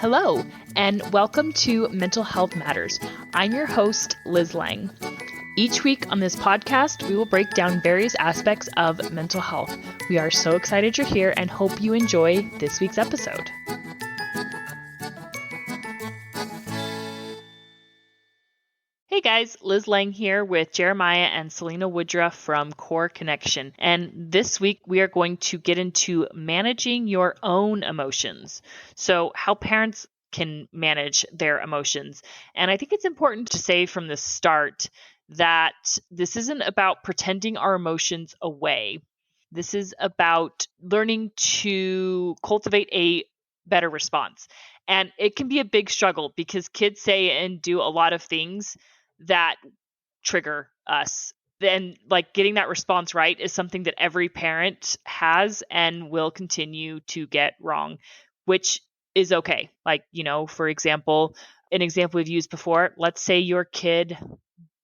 Hello, and welcome to Mental Health Matters. I'm your host, Liz Lang. Each week on this podcast, we will break down various aspects of mental health. We are so excited you're here and hope you enjoy this week's episode. Hey guys, Liz Lang here with Jeremiah and Selena Woodruff from Core Connection. And this week we are going to get into managing your own emotions. So how parents can manage their emotions. And I think it's important to say from the start that this isn't about pretending our emotions away. This is about learning to cultivate a better response. And it can be a big struggle because kids say and do a lot of things that trigger us. Then getting that response right is something that every parent has and will continue to get wrong, which is okay. For example, an example we've used before, let's say your kid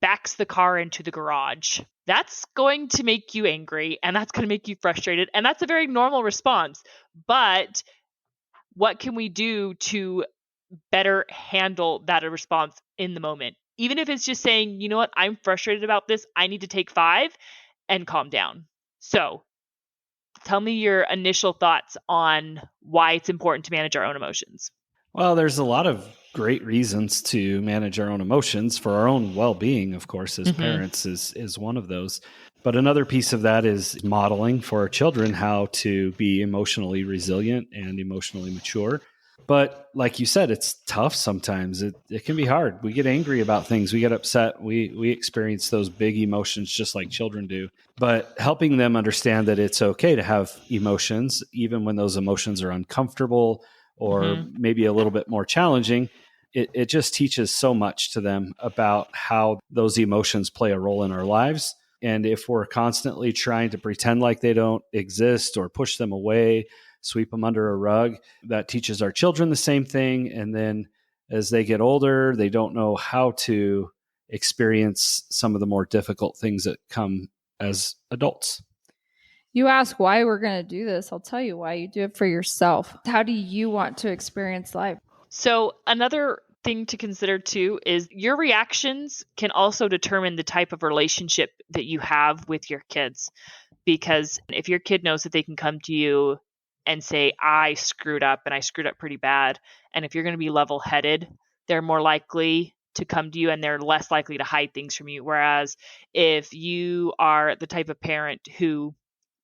backs the car into the garage. That's going to make you angry and that's going to make you frustrated. And that's a very normal response. But what can we do to better handle that response in the moment? Even if it's just saying, you know what, I'm frustrated about this. I need to take 5 and calm down. So tell me your initial thoughts on why it's important to manage our own emotions. Well, there's a lot of great reasons to manage our own emotions for our own well-being, of course, as parents is one of those. But another piece of that is modeling for our children how to be emotionally resilient and emotionally mature. But like you said, it's tough sometimes. It can be hard. We get angry about things. We get upset. We experience those big emotions just like children do. But helping them understand that it's okay to have emotions, even when those emotions are uncomfortable or maybe a little bit more challenging, it just teaches so much to them about how those emotions play a role in our lives. And if we're constantly trying to pretend like they don't exist or push them away, sweep them under a rug, that teaches our children the same thing. And then as they get older, they don't know how to experience some of the more difficult things that come as adults. You ask why we're going to do this. I'll tell you why. You do it for yourself. How do you want to experience life? So another thing to consider too is your reactions can also determine the type of relationship that you have with your kids. Because if your kid knows that they can come to you and say, I screwed up and I screwed up pretty bad. And if you're going to be level-headed, they're more likely to come to you and they're less likely to hide things from you. Whereas if you are the type of parent who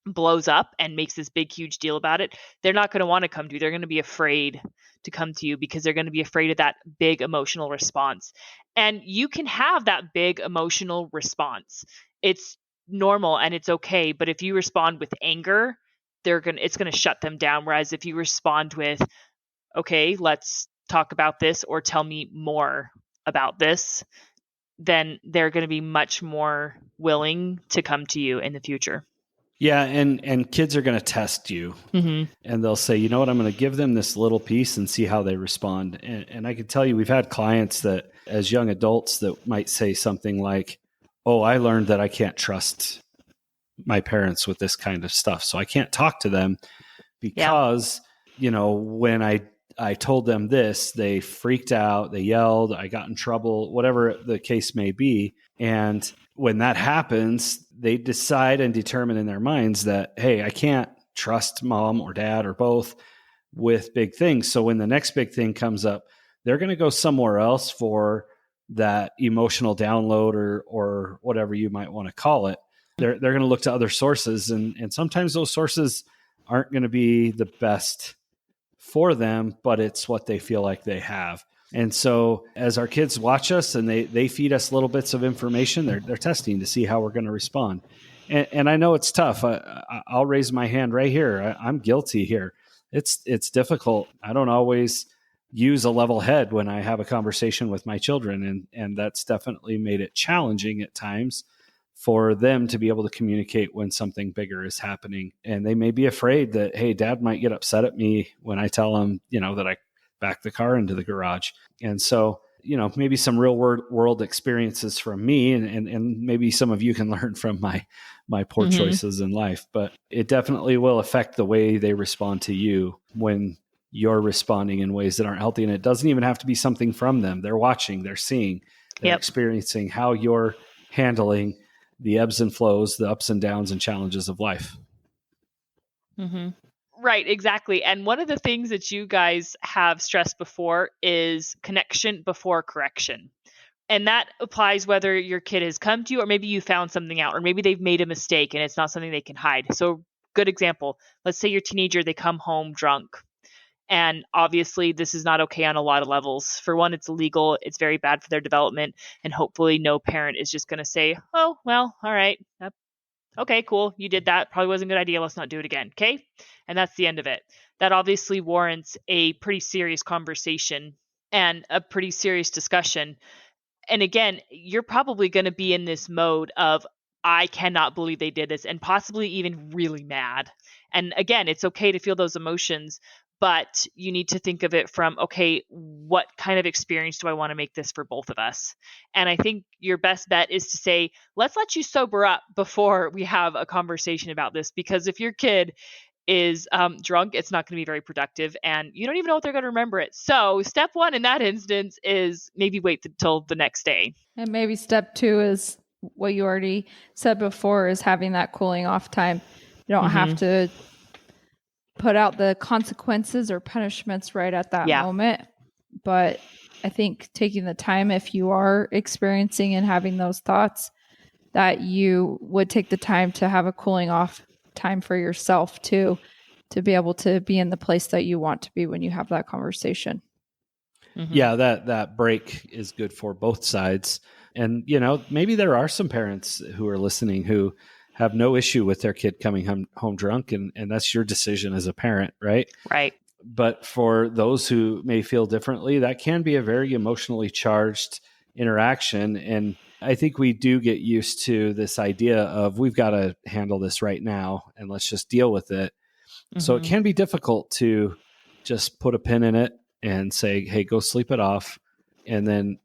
blows up and makes this big, huge deal about it, they're not going to want to come to you. They're going to be afraid to come to you because they're going to be afraid of that big emotional response. And you can have that big emotional response. It's normal and it's okay. But if you respond with anger, it's going to shut them down. Whereas if you respond with, okay, let's talk about this or tell me more about this, then they're going to be much more willing to come to you in the future. Yeah, and kids are going to test you, and they'll say, you know what, I'm going to give them this little piece and see how they respond. And I can tell you, we've had clients that, as young adults, that might say something like, oh, I learned that I can't trust my parents with this kind of stuff, so I can't talk to them because, when I told them this, they freaked out, they yelled, I got in trouble, whatever the case may be. And when that happens, they decide and determine in their minds that, hey, I can't trust mom or dad or both with big things. So when the next big thing comes up, they're going to go somewhere else for that emotional download or whatever you might want to call it. They're going to look to other sources. And sometimes those sources aren't going to be the best for them, but it's what they feel like they have. And so as our kids watch us and they feed us little bits of information, they're testing to see how we're going to respond. And I know it's tough. I'll raise my hand right here. I'm guilty here. It's difficult. I don't always use a level head when I have a conversation with my children. And that's definitely made it challenging at times for them to be able to communicate when something bigger is happening. And they may be afraid that, hey, dad might get upset at me when I tell him, that I back the car into the garage. And so, maybe some real world experiences from me and maybe some of you can learn from my poor choices in life, but it definitely will affect the way they respond to you when you're responding in ways that aren't healthy. And it doesn't even have to be something from them. They're watching, they're seeing, they're experiencing how you're handling the ebbs and flows, the ups and downs and challenges of life. Mm-hmm. Right, exactly. And one of the things that you guys have stressed before is connection before correction. And that applies whether your kid has come to you or maybe you found something out or maybe they've made a mistake and it's not something they can hide. So good example, let's say your teenager, they come home drunk. And obviously this is not okay on a lot of levels. For one, it's illegal. It's very bad for their development. And hopefully no parent is just going to say, oh, well, all right. Okay, cool. You did that. Probably wasn't a good idea. Let's not do it again. Okay. And that's the end of it. That obviously warrants a pretty serious conversation and a pretty serious discussion. And again, you're probably going to be in this mode of, I cannot believe they did this, and possibly even really mad. And again, it's okay to feel those emotions, but you need to think of it from, okay, what kind of experience do I want to make this for both of us? And I think your best bet is to say, let's let you sober up before we have a conversation about this, because if your kid is drunk, it's not going to be very productive and you don't even know if they're going to remember it. So step one in that instance is maybe wait until the next day. And maybe step two is what you already said before, is having that cooling off time. You don't have to put out the consequences or punishments right at that moment. But I think taking the time, if you are experiencing and having those thoughts, that you would take the time to have a cooling off time for yourself too, to be able to be in the place that you want to be when you have that conversation. Yeah, that break is good for both sides. And, maybe there are some parents who are listening who have no issue with their kid coming home drunk, and that's your decision as a parent, right? Right. But for those who may feel differently, that can be a very emotionally charged interaction. And I think we do get used to this idea of we've got to handle this right now and let's just deal with it. So it can be difficult to just put a pin in it and say, hey, go sleep it off. And then,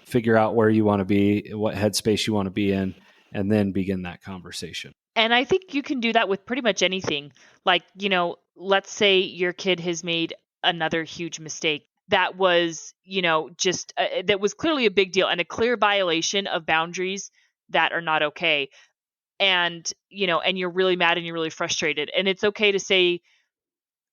figure out where you want to be, what headspace you want to be in, and then begin that conversation. And I think you can do that with pretty much anything. Like, let's say your kid has made another huge mistake that was, that was clearly a big deal and a clear violation of boundaries that are not okay. And, and you're really mad and you're really frustrated. And it's okay to say,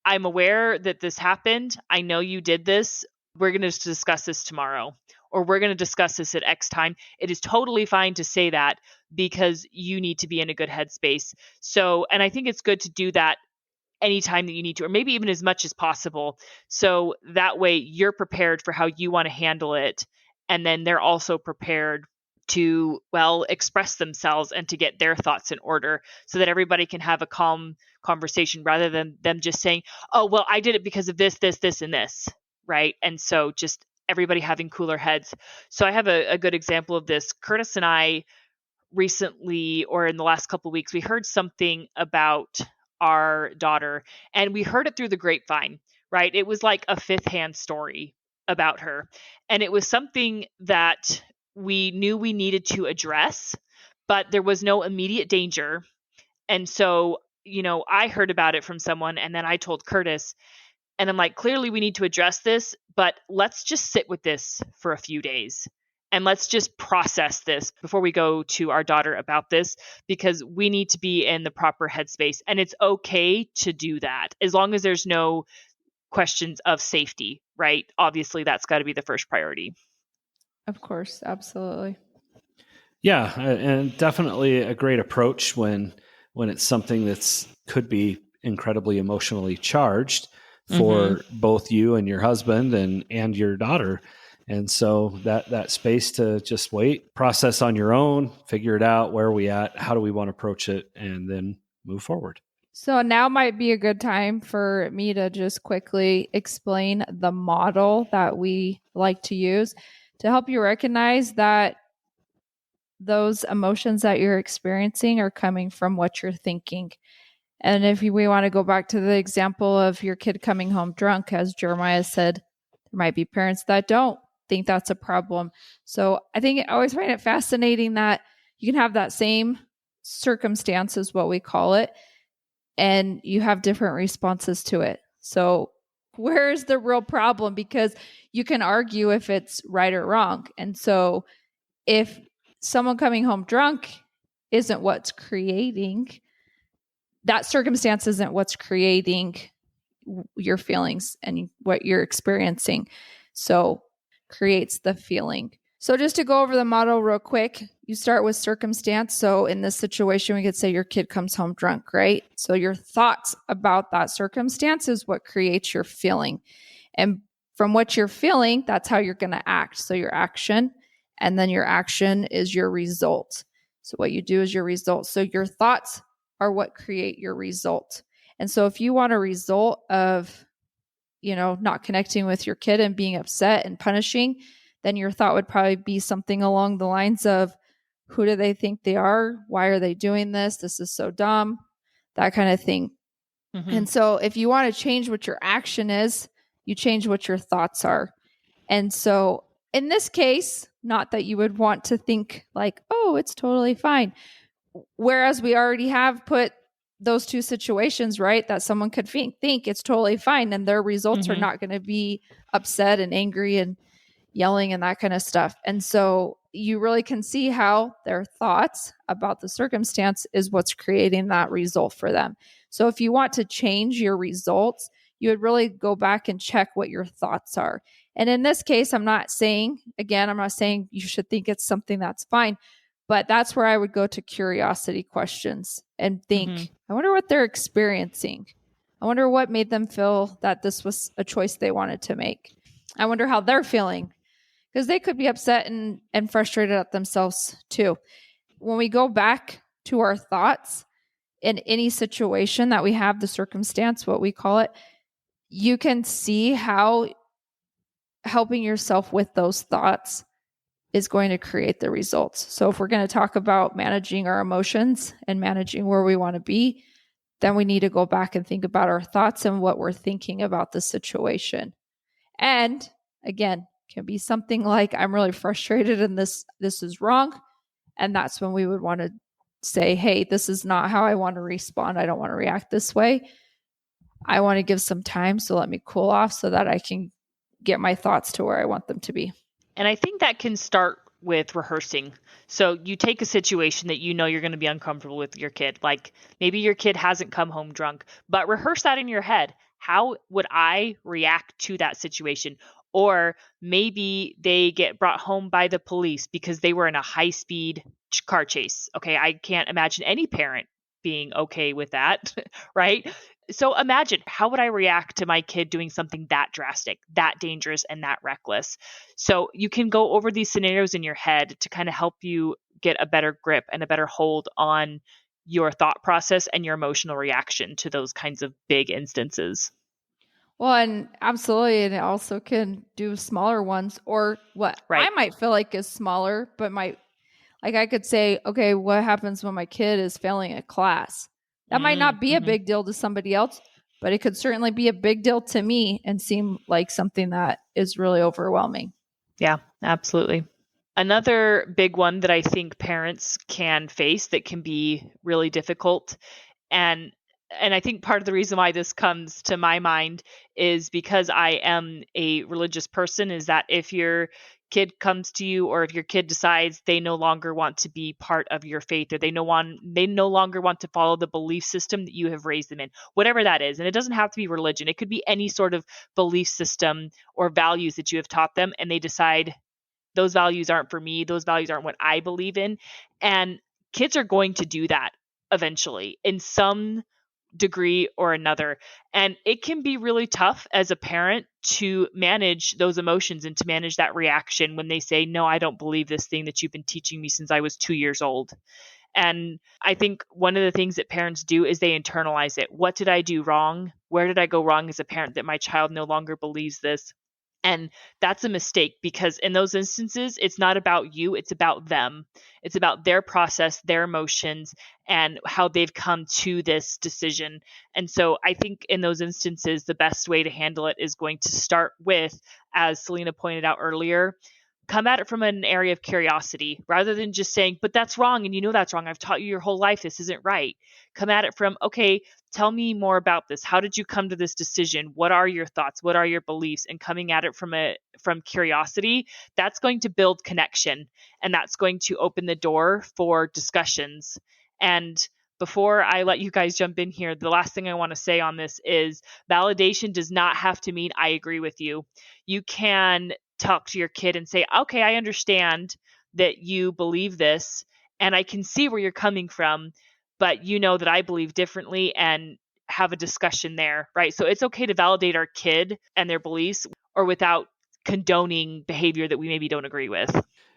I'm aware that this happened. I know you did this. We're going to discuss this tomorrow, or we're going to discuss this at X time. It is totally fine to say that because you need to be in a good headspace. So, and I think it's good to do that anytime that you need to, or maybe even as much as possible. So that way you're prepared for how you want to handle it. And then they're also prepared to, express themselves and to get their thoughts in order so that everybody can have a calm conversation rather than them just saying, oh, well, I did it because of this, this, this, and this. Right. And so just everybody having cooler heads. So I have a good example of this. Curtis and I recently, or in the last couple of weeks, we heard something about our daughter, and we heard it through the grapevine, right? It was like a fifth-hand story about her. And it was something that we knew we needed to address, but there was no immediate danger. And so, I heard about it from someone, and then I told Curtis, and I'm like, clearly we need to address this, but let's just sit with this for a few days. And let's just process this before we go to our daughter about this, because we need to be in the proper headspace. And it's okay to do that as long as there's no questions of safety, right? Obviously, that's got to be the first priority. Of course. Absolutely. Yeah. And definitely a great approach when it's something that's could be incredibly emotionally charged for both you and your husband and your daughter. And so that space to just wait, process on your own, figure it out, where are we at, how do we want to approach it, and then move forward. So now might be a good time for me to just quickly explain the model that we like to use to help you recognize that those emotions that you're experiencing are coming from what you're thinking. And if we want to go back to the example of your kid coming home drunk, as Jeremiah said, there might be parents that don't think that's a problem. So I think I always find it fascinating that you can have that same circumstance, is what we call it, and you have different responses to it. So where's the real problem? Because you can argue if it's right or wrong. And so if someone coming home drunk isn't what's creating, that circumstance isn't what's creating your feelings and what you're experiencing. So creates the feeling. So just to go over the model real quick, you start with circumstance. So in this situation, we could say your kid comes home drunk, right? So your thoughts about that circumstance is what creates your feeling. And from what you're feeling, that's how you're going to act. So your action, and then your action is your result. So what you do is your result. So your thoughts are what create your result. And so if you want a result of, not connecting with your kid and being upset and punishing, then your thought would probably be something along the lines of, who do they think they are? Why are they doing this? This is so dumb, that kind of thing. Mm-hmm. And so if you want to change what your action is, you change what your thoughts are. And so in this case, not that you would want to think like, oh, it's totally fine. Whereas we already have put those two situations, right? That someone could think it's totally fine, and their results are not going to be upset and angry and yelling and that kind of stuff. And so you really can see how their thoughts about the circumstance is what's creating that result for them. So if you want to change your results, you would really go back and check what your thoughts are. And in this case, I'm not saying you should think it's something that's fine, but that's where I would go to curiosity questions and think, I wonder what they're experiencing. I wonder what made them feel that this was a choice they wanted to make. I wonder how they're feeling, because they could be upset and frustrated at themselves too. When we go back to our thoughts in any situation that we have, the circumstance, what we call it, you can see how helping yourself with those thoughts is going to create the results. So if we're going to talk about managing our emotions and managing where we want to be, then we need to go back and think about our thoughts and what we're thinking about the situation. And again, can be something like, I'm really frustrated and this is wrong. And that's when we would want to say, hey, this is not how I want to respond. I don't want to react this way. I want to give some time. So let me cool off so that I can get my thoughts to where I want them to be. And I think that can start with rehearsing. So you take a situation that you know you're going to be uncomfortable with your kid. Like maybe your kid hasn't come home drunk, but rehearse that in your head. How would I react to that situation? Or maybe they get brought home by the police because they were in a high-speed car chase. Okay, I can't imagine any parent being okay with that, right? So imagine, how would I react to my kid doing something that drastic, that dangerous, and that reckless? So you can go over these scenarios in your head to kind of help you get a better grip and a better hold on your thought process and your emotional reaction to those kinds of big instances. Well, and absolutely. And it also can do smaller ones, or what I might feel like is smaller, but I could say, okay, what happens when my kid is failing a class? That might not be a big deal to somebody else, but it could certainly be a big deal to me and seem like something that is really overwhelming. Yeah, absolutely. Another big one that I think parents can face that can be really difficult, and I think part of the reason why this comes to my mind is because I am a religious person, is that if your kid comes to you, or if your kid decides they no longer want to be part of your faith, or they no longer want to follow the belief system that you have raised them in, whatever that is. And it doesn't have to be religion. It could be any sort of belief system or values that you have taught them, and they decide those values aren't for me. Those values aren't what I believe in. And kids are going to do that eventually in some degree or another. And it can be really tough as a parent to manage those emotions and to manage that reaction when they say, no, I don't believe this thing that you've been teaching me since I was 2 years old. And I think one of the things that parents do is they internalize it. What did I do wrong? Where did I go wrong as a parent that my child no longer believes this? And that's a mistake, because in those instances, it's not about you, it's about them. It's about their process, their emotions, and how they've come to this decision. And so I think in those instances, the best way to handle it is going to start with, as Selena pointed out earlier, come at it from an area of curiosity rather than just saying, but that's wrong. And you know that's wrong. I've taught you your whole life. This isn't right. Come at it from, okay, tell me more about this. How did you come to this decision? What are your thoughts? What are your beliefs? And coming at it from curiosity, that's going to build connection, and that's going to open the door for discussions. And before I let you guys jump in here, the last thing I want to say on this is validation does not have to mean I agree with you. You can talk to your kid and say, okay, I understand that you believe this, and I can see where you're coming from, but you know that I believe differently, and have a discussion there, right? So it's okay to validate our kid and their beliefs, or without condoning behavior that we maybe don't agree with.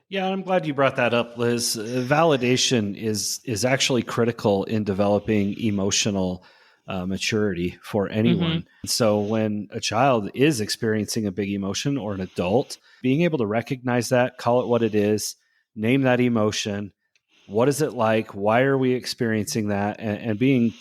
Yeah, I'm glad you brought that up, Liz. Validation is actually critical in developing emotional maturity for anyone. Mm-hmm. So when a child is experiencing a big emotion, or an adult, being able to recognize that, call it what it is, name that emotion. What is it like? Why are we experiencing that? And being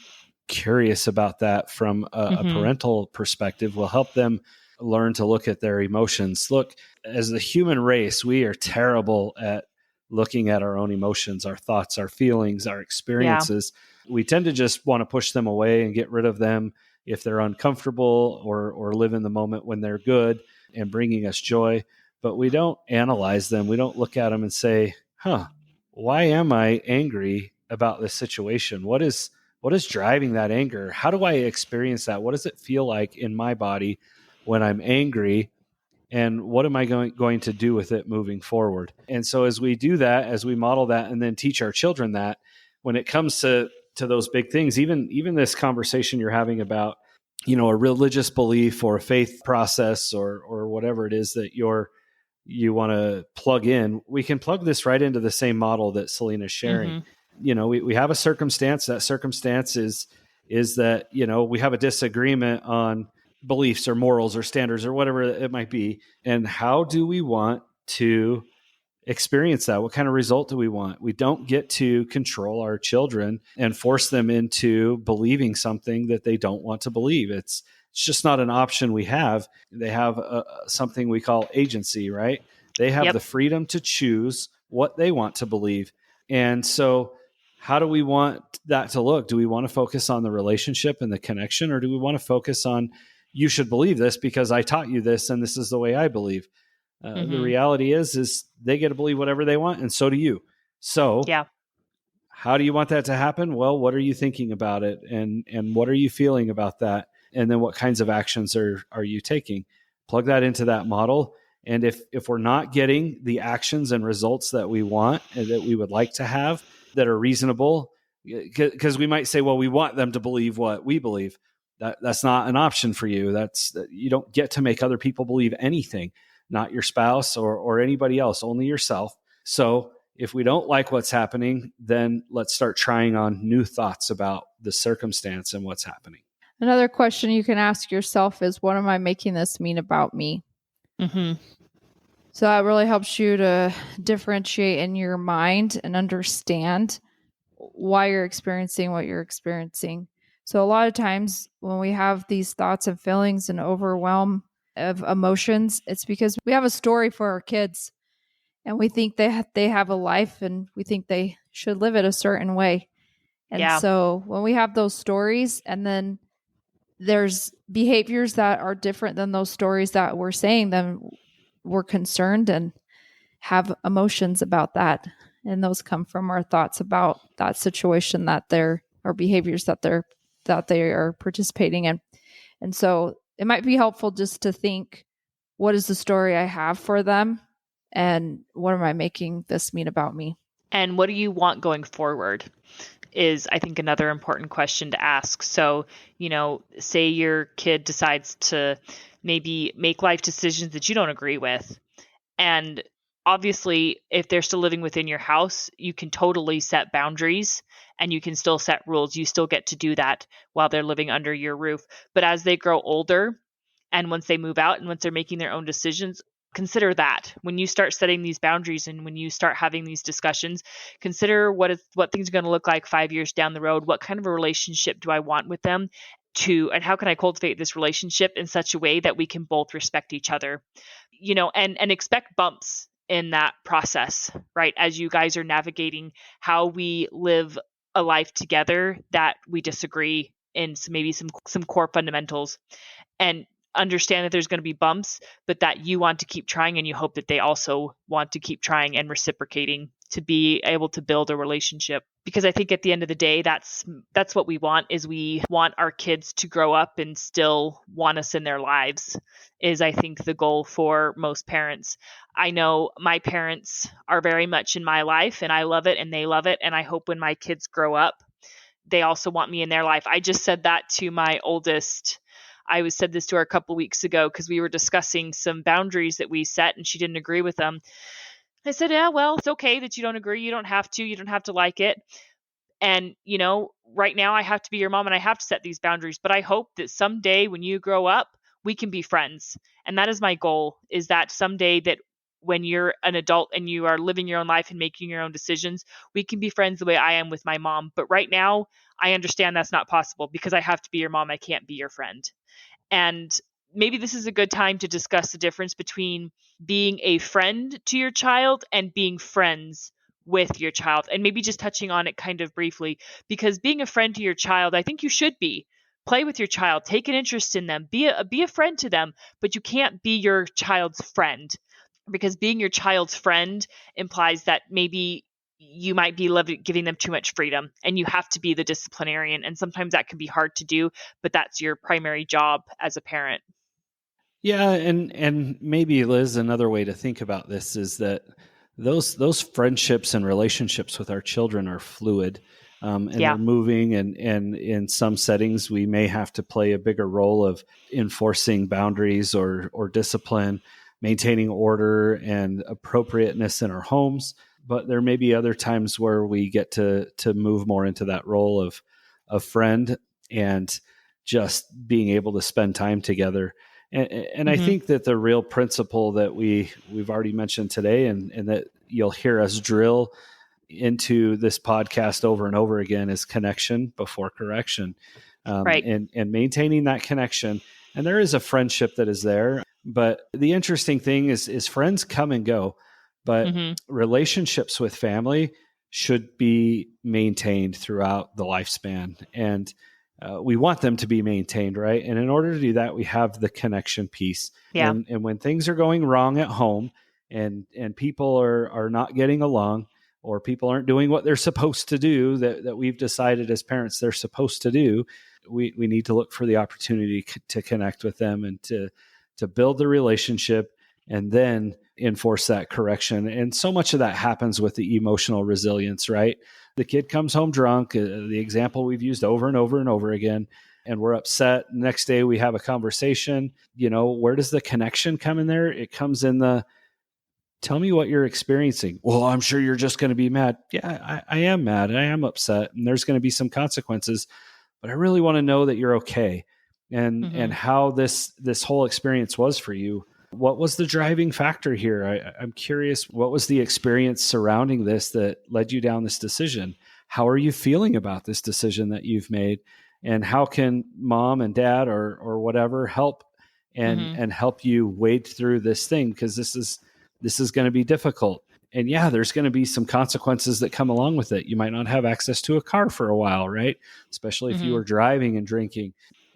curious about that from a parental perspective will help them learn to look at their emotions. Look, as the human race, we are terrible at looking at our own emotions, our thoughts, our feelings, our experiences. Yeah. We tend to just want to push them away and get rid of them if they're uncomfortable, or live in the moment when they're good and bringing us joy. But we don't analyze them. We don't look at them and say, why am I angry about this situation? What is driving that anger? How do I experience that? What does it feel like in my body when I'm angry? And what am I going to do with it moving forward? And so as we do that, as we model that, and then teach our children that, when it comes to those big things, even this conversation you're having about, a religious belief or a faith process, or whatever it is that you want to plug in, we can plug this right into the same model that Selena's sharing. We have a circumstance. That circumstance is that, we have a disagreement on beliefs or morals or standards or whatever it might be. And how do we want to experience that? What kind of result do we want? We don't get to control our children and force them into believing something that they don't want to believe. It's just not an option we have. They have something we call agency, right? They have the freedom to choose what they want to believe. And so how do we want that to look? Do we want to focus on the relationship and the connection, or do we want to focus on, you should believe this because I taught you this and this is the way I believe? The reality is they get to believe whatever they want, and so do you. So how do you want that to happen? Well, what are you thinking about it? And what are you feeling about that? And then what kinds of actions are you taking? Plug that into that model. And if we're not getting the actions and results that we want and that we would like to have that are reasonable, because we might say, well, we want them to believe what we believe. That's not an option for you. You don't get to make other people believe anything, not your spouse or anybody else, only yourself. So if we don't like what's happening, then let's start trying on new thoughts about the circumstance and what's happening. Another question you can ask yourself is, what am I making this mean about me? So that really helps you to differentiate in your mind and understand why you're experiencing what you're experiencing. So a lot of times when we have these thoughts and feelings and overwhelm of emotions, it's because we have a story for our kids, and we think they have a life, and we think they should live it a certain way. And so when we have those stories, and then there's behaviors that are different than those stories that we're saying, then we're concerned and have emotions about that. And those come from our thoughts about that situation or behaviors that they are participating in. And so it might be helpful just to think, what is the story I have for them? And what am I making this mean about me? And what do you want going forward is, I think, another important question to ask. So, say your kid decides to maybe make life decisions that you don't agree with. And obviously, if they're still living within your house, you can totally set boundaries and you can still set rules. You still get to do that while they're living under your roof. But as they grow older, and once they move out and once they're making their own decisions, consider that when you start setting these boundaries and when you start having these discussions, consider what things are going to look like 5 years down the road. What kind of a relationship do I want with them? And how can I cultivate this relationship in such a way that we can both respect each other, and expect bumps in that process, right? As you guys are navigating how we live a life together, that we disagree in some core fundamentals, and understand that there's going to be bumps, but that you want to keep trying and you hope that they also want to keep trying and reciprocating to be able to build a relationship. Because I think at the end of the day, that's what we want, is we want our kids to grow up and still want us in their lives, is I think the goal for most parents. I know my parents are very much in my life and I love it and they love it. And I hope when my kids grow up, they also want me in their life. I just said that to my oldest. I said this to her a couple weeks ago because we were discussing some boundaries that we set and she didn't agree with them. I said, yeah, well, it's okay that you don't agree. You don't have to like it. And, right now I have to be your mom and I have to set these boundaries, but I hope that someday when you grow up, we can be friends. And that is my goal, is that someday that when you're an adult and you are living your own life and making your own decisions, we can be friends the way I am with my mom. But right now I understand that's not possible because I have to be your mom. I can't be your friend. And maybe this is a good time to discuss the difference between being a friend to your child and being friends with your child, and maybe just touching on it kind of briefly, because being a friend to your child, I think you should be. Play with your child, take an interest in them, be a friend to them, but you can't be your child's friend, because being your child's friend implies that maybe you might be giving them too much freedom and you have to be the disciplinarian. And sometimes that can be hard to do, but that's your primary job as a parent. Yeah. And maybe, Liz, another way to think about this is that those friendships and relationships with our children are fluid. And they're moving, and in some settings we may have to play a bigger role of enforcing boundaries or discipline, maintaining order and appropriateness in our homes. But there may be other times where we get to move more into that role of friend and just being able to spend time together. And I think that the real principle that we've already mentioned today, and that you'll hear us drill into this podcast over and over again, is connection before correction, right? And maintaining that connection. And there is a friendship that is there, but the interesting thing is friends come and go, but relationships with family should be maintained throughout the lifespan. And we want them to be maintained, right? And in order to do that, we have the connection piece. Yeah. And when things are going wrong at home and people are not getting along, or people aren't doing what they're supposed to do, that we've decided as parents they're supposed to do, we need to look for the opportunity to connect with them and to build the relationship and then enforce that correction. And so much of that happens with the emotional resilience, right? The kid comes home drunk, the example we've used over and over and over again, and we're upset. Next day we have a conversation. Where does the connection come in there? It comes in the, tell me what you're experiencing. Well, I'm sure you're just going to be mad. Yeah, I am mad. I am upset. And there's going to be some consequences, but I really want to know that you're okay. And how this whole experience was for you. What was the driving factor here? I'm curious, what was the experience surrounding this that led you down this decision? How are you feeling about this decision that you've made? And how can mom and dad or whatever help and help you wade through this thing? Because this is going to be difficult. And yeah, there's going to be some consequences that come along with it. You might not have access to a car for a while, right? Especially if you were driving and drinking.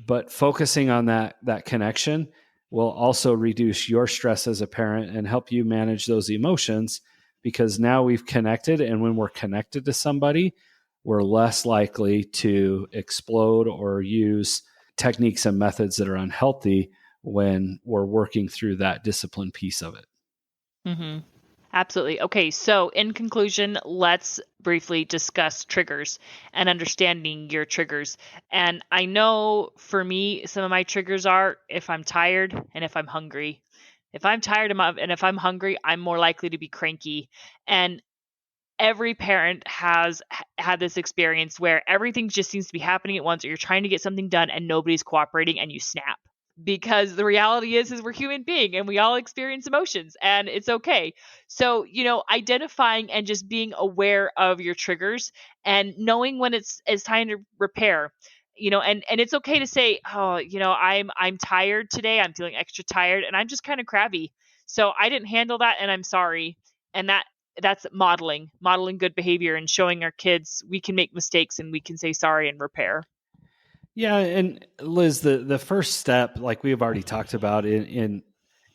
But focusing on that connection will also reduce your stress as a parent and help you manage those emotions, because now we've connected. And when we're connected to somebody, we're less likely to explode or use techniques and methods that are unhealthy when we're working through that discipline piece of it. Absolutely. Okay, so in conclusion, let's briefly discuss triggers and understanding your triggers. And I know for me, some of my triggers are if I'm tired and if I'm hungry. If I'm tired and if I'm hungry, I'm more likely to be cranky. And every parent has had this experience where everything just seems to be happening at once, or you're trying to get something done and nobody's cooperating and you snap. Because the reality is we're human beings and we all experience emotions and it's okay. So, identifying and just being aware of your triggers and knowing when it's time to repair, and it's okay to say, oh, I'm tired today. I'm feeling extra tired and I'm just kind of crabby. So I didn't handle that and I'm sorry. And that's modeling good behavior and showing our kids we can make mistakes and we can say sorry and repair. Yeah, and Liz, the first step, like we've already talked about in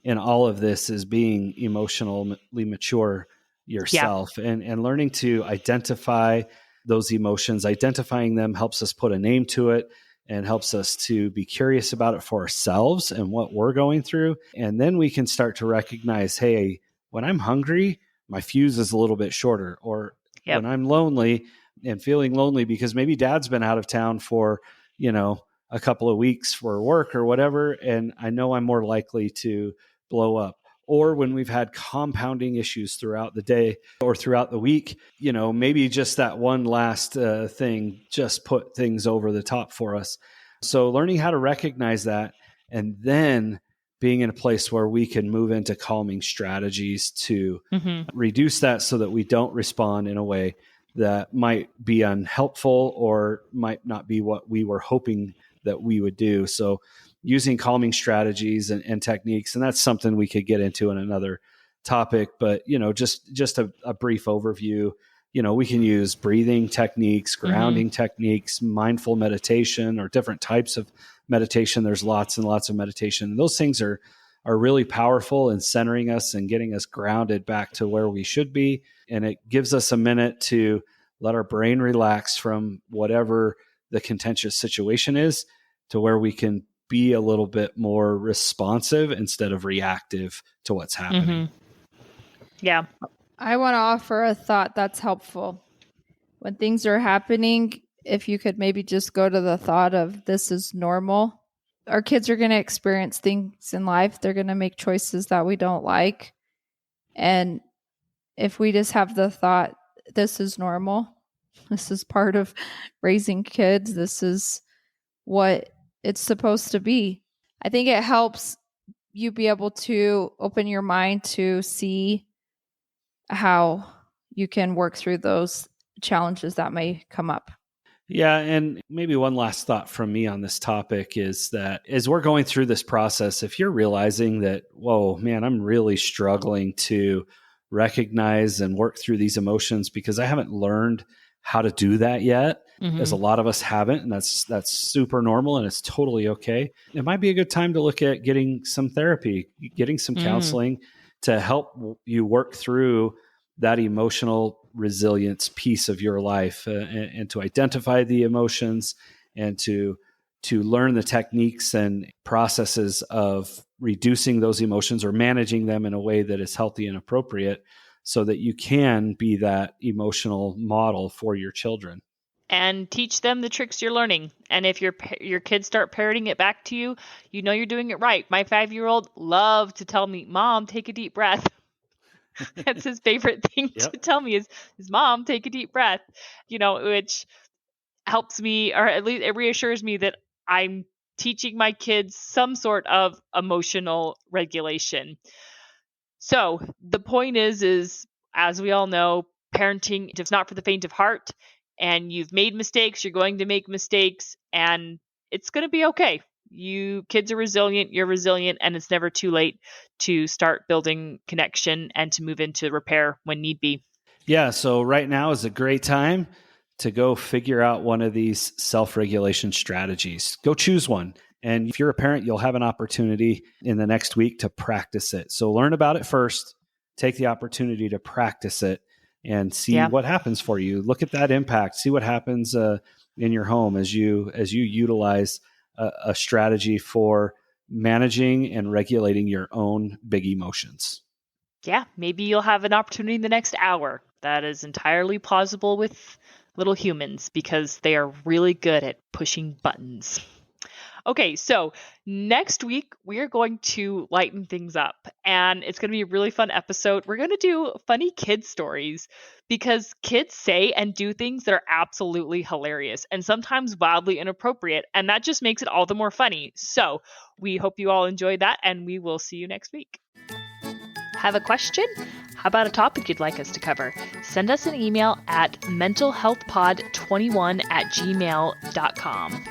all of this, is being emotionally mature yourself and learning to identify those emotions. Identifying them helps us put a name to it and helps us to be curious about it for ourselves and what we're going through. And then we can start to recognize, hey, when I'm hungry, my fuse is a little bit shorter. Or when I'm lonely and feeling lonely because maybe dad's been out of town for, a couple of weeks for work or whatever, and I know I'm more likely to blow up. Or when we've had compounding issues throughout the day or throughout the week, maybe just that one last thing just put things over the top for us. So learning how to recognize that, and then being in a place where we can move into calming strategies to reduce that so that we don't respond in a way that might be unhelpful or might not be what we were hoping that we would do. So using calming strategies and techniques, and that's something we could get into in another topic, but just a brief overview. We can use breathing techniques, grounding techniques, mindful meditation, or different types of meditation. There's lots and lots of meditation. And those things are really powerful in centering us and getting us grounded back to where we should be. And it gives us a minute to let our brain relax from whatever the contentious situation is, to where we can be a little bit more responsive instead of reactive to what's happening. Yeah. I want to offer a thought that's helpful. When things are happening, if you could maybe just go to the thought of this is normal. Our kids are going to experience things in life. They're going to make choices that we don't like. And if we just have the thought, this is normal, this is part of raising kids, this is what it's supposed to be, I think it helps you be able to open your mind to see how you can work through those challenges that may come up. Yeah. And maybe one last thought from me on this topic is that as we're going through this process, if you're realizing that, whoa, man, I'm really struggling to recognize and work through these emotions because I haven't learned how to do that yet, as a lot of us haven't, and that's super normal and it's totally okay. It might be a good time to look at getting some therapy, getting some counseling to help you work through that emotional resilience piece of your life, and to identify the emotions and to learn the techniques and processes of reducing those emotions or managing them in a way that is healthy and appropriate so that you can be that emotional model for your children. And teach them the tricks you're learning. And if your kids start parroting it back to you, you're doing it right. My 5-year-old loved to tell me, Mom, take a deep breath. That's his favorite thing to tell me is Mom, take a deep breath, which helps me, or at least it reassures me that I'm teaching my kids some sort of emotional regulation. So the point is, as we all know, parenting is not for the faint of heart, and you've made mistakes, you're going to make mistakes, and it's going to be okay. Kids are resilient, you're resilient, and it's never too late to start building connection and to move into repair when need be. Yeah, so right now is a great time to go figure out one of these self-regulation strategies. Go choose one. And if you're a parent, you'll have an opportunity in the next week to practice it. So learn about it first, take the opportunity to practice it and see what happens for you. Look at that impact, see what happens in your home as you utilize a strategy for managing and regulating your own big emotions. Yeah, maybe you'll have an opportunity in the next hour. That is entirely plausible with little humans because they are really good at pushing buttons. Okay, so next week we are going to lighten things up, and it's going to be a really fun episode. We're going to do funny kid stories because kids say and do things that are absolutely hilarious and sometimes wildly inappropriate, and that just makes it all the more funny. So we hope you all enjoyed that, and we will see you next week. Have a question? How about a topic you'd like us to cover? Send us an email at mentalhealthpod21@gmail.com.